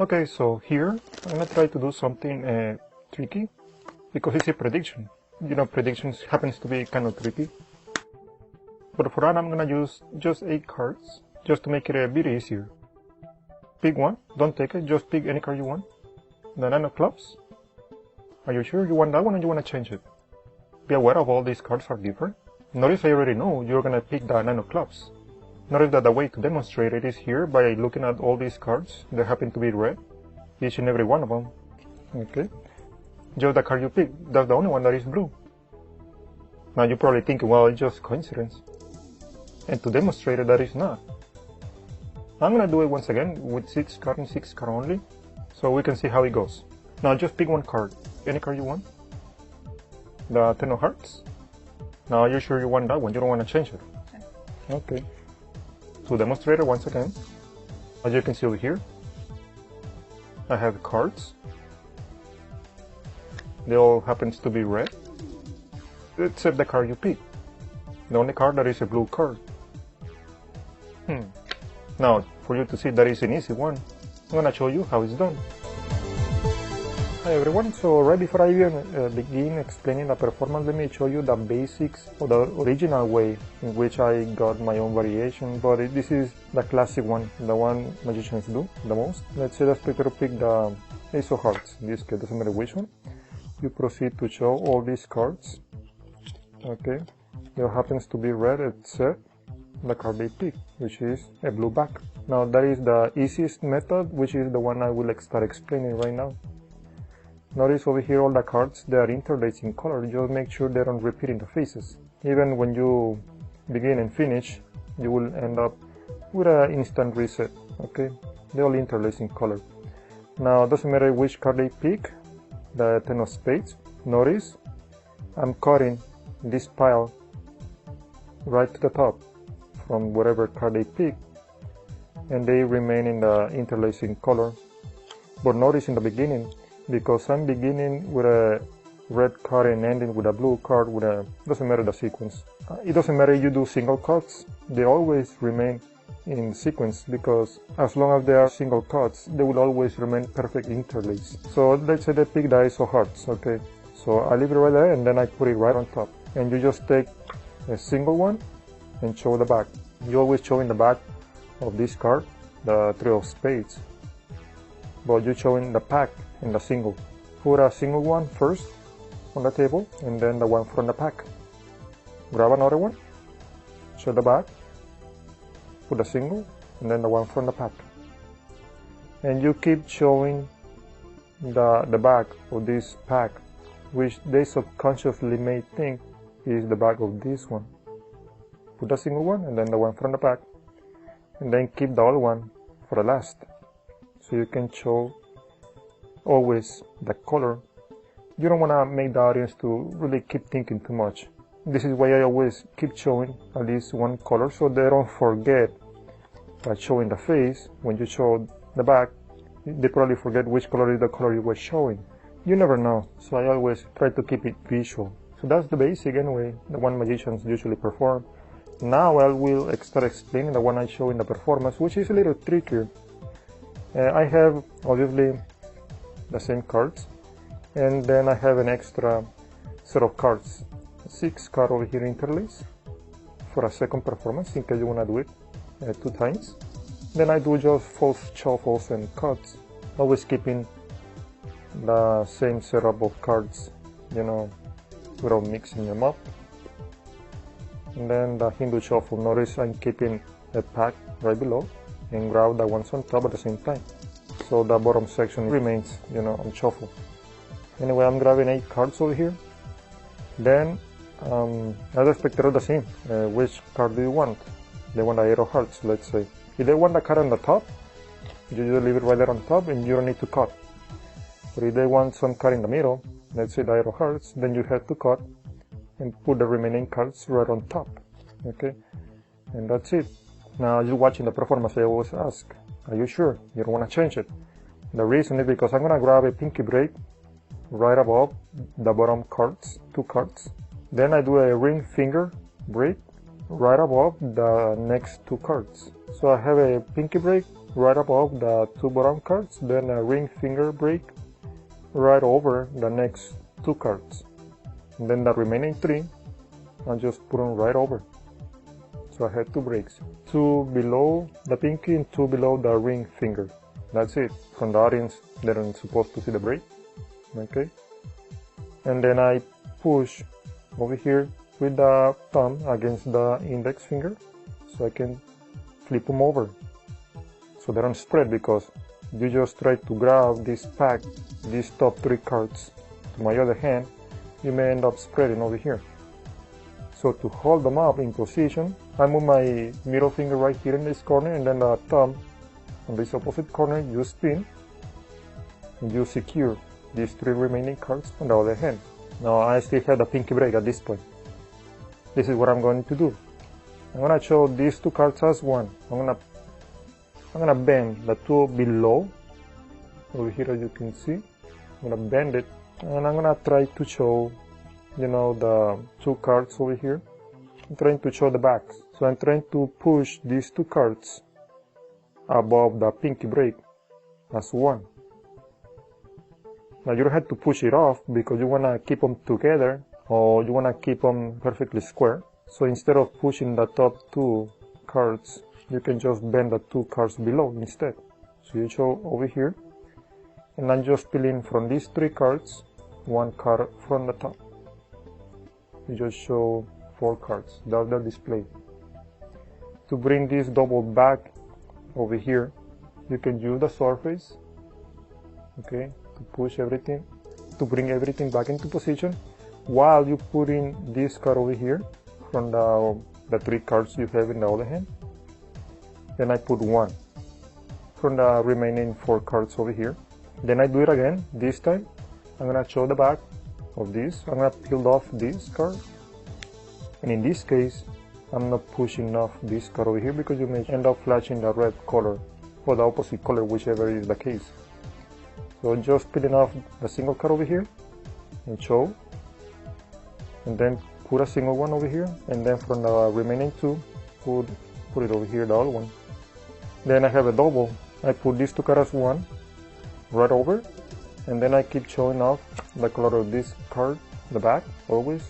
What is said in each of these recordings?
Okay, so here I'm gonna try to do something tricky because it's a prediction. You know, predictions happens to be kind of tricky. But for that I'm gonna use just 8 cards just to make it a bit easier. Pick one, don't take it, just pick any card you want. The 9 of clubs. Are you sure you want that one or you want to change it? Be aware of all these cards are different. Notice I already know you're gonna pick the 9 of clubs. Notice that the way to demonstrate it is here by looking at all these cards that happen to be red, each and every one of them. Okay, just the card you pick, that's the only one that is blue. Now you're probably thinking, well, it's just coincidence. And to demonstrate it, that is not. I'm gonna do it once again with 6 cards and 6 cards only, so we can see how it goes. Now just pick one card, any card you want. The 10 of hearts. Now you're sure you want that one, you don't want to change it. Okay. To demonstrate it once again, as you can see over here, I have cards. They all happens to be red, except the card you pick. The only card that is a blue card. Now, for you to see that is an easy one, I'm gonna show you how it's done. Hi everyone, so right before I even begin explaining the performance, let me show you the basics of the original way in which I got my own variation, but this is the classic one, the one magicians do the most. Let's say the spectator pick the Ace of Hearts, in this case, doesn't matter which one. You proceed to show all these cards, okay, there happens to be red except the card they pick, which is a blue back. Now that is the easiest method, which is the one I will start explaining right now. Notice over here all the cards, they are interlaced in color, just make sure they don't repeat in the faces. Even when you begin and finish, you will end up with an instant reset, okay? They all interlace in color. Now doesn't matter which card they pick, the 10 of spades, notice I'm cutting this pile right to the top from whatever card they pick, and they remain in the interlacing color. But notice in the beginning, because I'm beginning with a red card and ending with a blue card with a, doesn't matter the sequence. It doesn't matter you do single cards, they always remain in sequence, because as long as they are single cards, they will always remain perfect interlace. So let's say they pick the Ace of Hearts, okay? So I leave it right there and then I put it right on top. And you just take a single one and show the back. You always show in the back of this card the 3 of spades, but you show in the pack in the single. Put a single one first on the table and then the one from the pack. Grab another one, show the back, put a single and then the one from the pack. And you keep showing the back of this pack, which they subconsciously may think is the back of this one. Put a single one and then the one from the pack, and then keep the other one for the last, so you can show always the color. You don't want to make the audience to really keep thinking too much. This is why I always keep showing at least one color, so they don't forget by showing the face. When you show the back, they probably forget which color is the color you were showing. You never know, so I always try to keep it visual. So that's the basic anyway, the one magicians usually perform. Now I will start explaining the one I show in the performance, which is a little trickier. I have obviously the same cards, and then I have an extra set of cards, 6 cards over here interlaced for a second performance in case you want to do it 2 times. Then I do just false shuffles and cuts, always keeping the same setup of cards, you know, without mixing them up. And then the Hindu shuffle, notice I'm keeping a pack right below and grab the ones on top at the same time, so the bottom section remains, you know, on shuffle. Anyway, I'm grabbing 8 cards over here. Then as a spectator the same, which card do you want? They want the 8 of hearts, let's say. If they want the card on the top, you just leave it right there on top and you don't need to cut. But if they want some card in the middle, let's say the 8 of hearts, then you have to cut and put the remaining cards right on top, okay? And that's it. Now, you're watching the performance, I always ask, are you sure you don't want to change it? The reason is because I'm going to grab a pinky break right above the bottom cards, 2 cards. Then I do a ring finger break right above the next 2 cards. So I have a pinky break right above the 2 bottom cards, then a ring finger break right over the next 2 cards. And then the remaining 3, I'll just put them right over. So I had 2 breaks. 2 below the pinky and 2 below the ring finger. That's it. From the audience, they aren't supposed to see the break. Okay? And then I push over here with the thumb against the index finger so I can flip them over. So they don't spread, because you just try to grab this pack, these top 3 cards to my other hand, you may end up spreading over here. So to hold them up in position, I move my middle finger right here in this corner, and then the thumb on this opposite corner, you spin, and you secure these 3 remaining cards on the other hand. Now I still have the pinky break at this point. This is what I'm going to do. I'm going to show these 2 cards as one. I'm gonna bend the 2 below, over here as you can see. I'm gonna bend it, and I'm gonna try to show, the 2 cards over here. I'm trying to show the backs. So I'm trying to push these 2 cards above the pinky break as one. Now you don't have to push it off, because you wanna keep them together, or you wanna keep them perfectly square. So instead of pushing the top 2 cards, you can just bend the 2 cards below instead. So you show over here, and I'm just peeling from these 3 cards, 1 card from the top. You just show 4 cards. That's the display. To bring this double back over here, you can use the surface, okay, to push everything, to bring everything back into position, while you put in this card over here from the 3 cards you have in the other hand. Then I put 1 from the remaining 4 cards over here. Then I do it again. This time I'm gonna show the back of this. I'm gonna peel off this card, and in this case I'm not pushing off this card over here, because you may end up flashing the red color or the opposite color, whichever is the case. So just peeling off the single card over here and show, and then put a single one over here, and then from the remaining 2 put it over here, the other one. Then I have a double. I put these 2 cards as one right over, and then I keep showing off the color of this card, the back, always,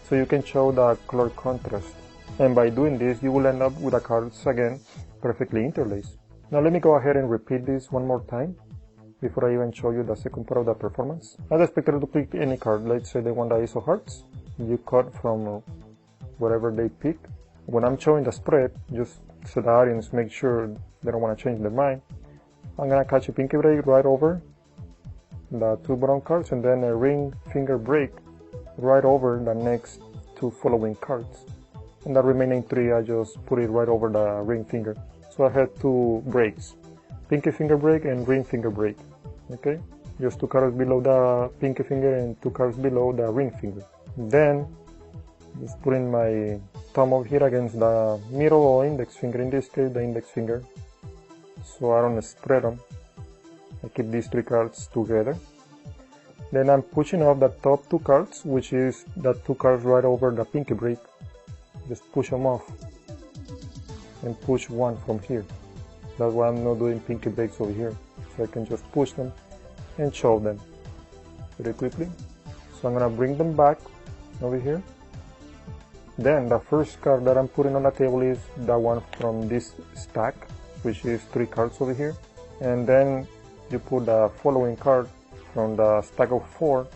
so you can show the color contrast. And by doing this, you will end up with the cards again perfectly interlaced. Now let me go ahead and repeat this one more time before I even show you the second part of the performance. As a spectator to pick any card, let's say they want the Ace of Hearts. You cut from whatever they pick. When I'm showing the spread, just so the audience make sure they don't want to change their mind, I'm gonna catch a pinky break right over the 2 bottom cards, and then a ring finger break right over the next 2 following cards. And the remaining 3, I just put it right over the ring finger. So I had 2 breaks, pinky finger break and ring finger break. Okay, just 2 cards below the pinky finger and 2 cards below the ring finger. Then just putting my thumb over here against the middle or index finger, in this case the index finger, so I don't spread them. I keep these 3 cards together. Then I'm pushing off the top 2 cards, which is the 2 cards right over the pinky break. Just push them off and push 1 from here. That's why I'm not doing pinky breaks over here, so I can just push them and show them very quickly. So I'm gonna bring them back over here. Then the first card that I'm putting on the table is the one from this stack, which is 3 cards over here. And then you put the following card from the stack of 4,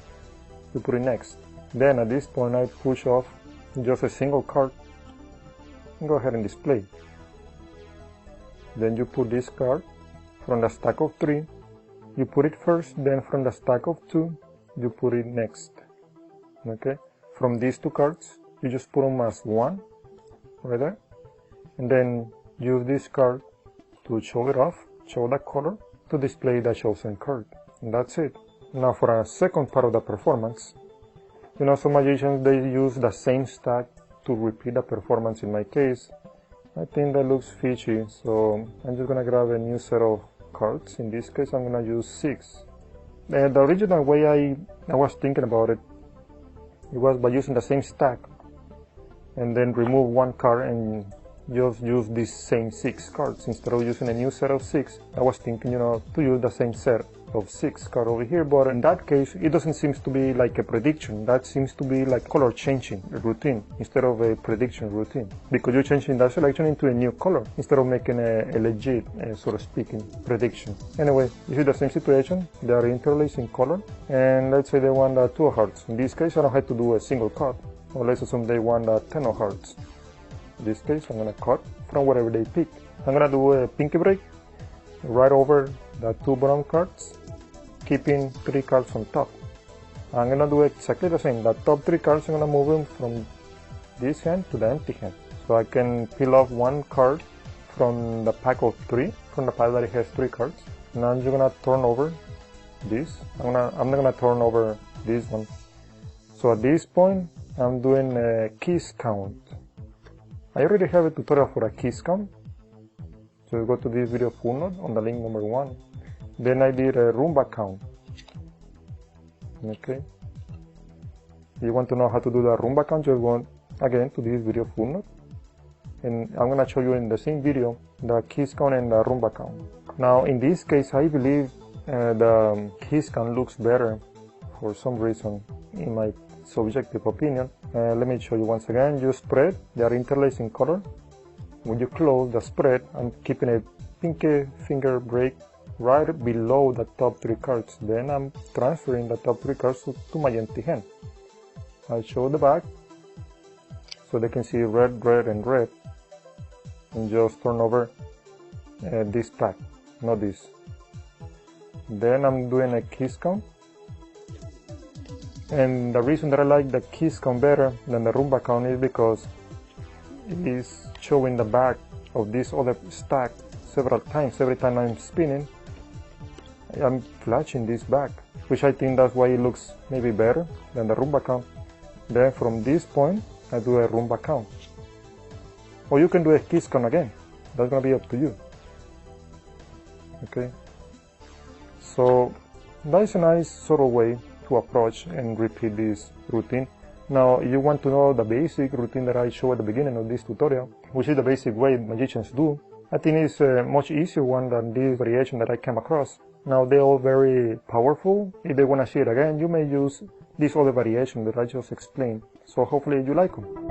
you put it next. Then at this point I push off just a single card and go ahead and display. Then you put this card from the stack of 3, you put it first, then from the stack of 2, you put it next. Okay? From these 2 cards, you just put them as one, right there. And then use this card to show it off, show the color, to display the chosen card. And that's it. Now for a second part of the performance, some magicians, they use the same stack to repeat the performance. In my case, I think that looks fishy, so I'm just gonna grab a new set of cards. In this case, I'm gonna use 6. The original way I was thinking about it was by using the same stack and then remove 1 card and just use these same 6 cards. Instead of using a new set of 6, I was thinking, to use the same set of 6 cards over here, but in that case, it doesn't seem to be like a prediction. That seems to be like color changing routine instead of a prediction routine, because you're changing that selection into a new color instead of making a legit, so to speak, prediction. Anyway, you see the same situation. They are interlaced in color, and let's say they want 2 of hearts. In this case, I don't have to do a single cut. Or let's assume they want 10 of hearts. In this case, I'm going to cut from whatever they pick. I'm going to do a pinky break right over the 2 bottom cards, keeping 3 cards on top. I'm going to do exactly the same. The top 3 cards, I'm going to move them from this hand to the empty hand. So I can peel off 1 card from the pack of 3, from the pile that it has 3 cards. Now I'm just going to turn over this. I'm not going to turn over this one. So at this point, I'm doing a keys count. I already have a tutorial for a keys count. So you go to this video full note on the link number 1. Then I did a Roomba count. Okay. If you want to know how to do the Roomba count, just go again to this video full note. And I'm going to show you in the same video the keys count and the Roomba count. Now in this case, I believe the keys count looks better for some reason, in my subjective opinion. Let me show you once again. You spread, they are interlaced in color. When you close the spread, I'm keeping a pinky finger break right below the top 3 cards. Then I'm transferring the top 3 cards to my empty hand. I show the back so they can see red, red, and red. And just turn over this pack, not this. Then I'm doing a keys count. And the reason that I like the keys count better than the Roomba count is because it is showing the back of this other stack several times. Every time I'm spinning, I'm flashing this back, which I think that's why it looks maybe better than the Roomba count. Then from this point, I do a Roomba count. Or you can do a keys count again. That's gonna be up to you. Okay. So that's a nice sort of way to approach and repeat this routine. Now, if you want to know the basic routine that I showed at the beginning of this tutorial, which is the basic way magicians do, I think it's a much easier one than this variation that I came across. Now, they're all very powerful. If they want to see it again, you may use this other variation that I just explained. So hopefully you like them.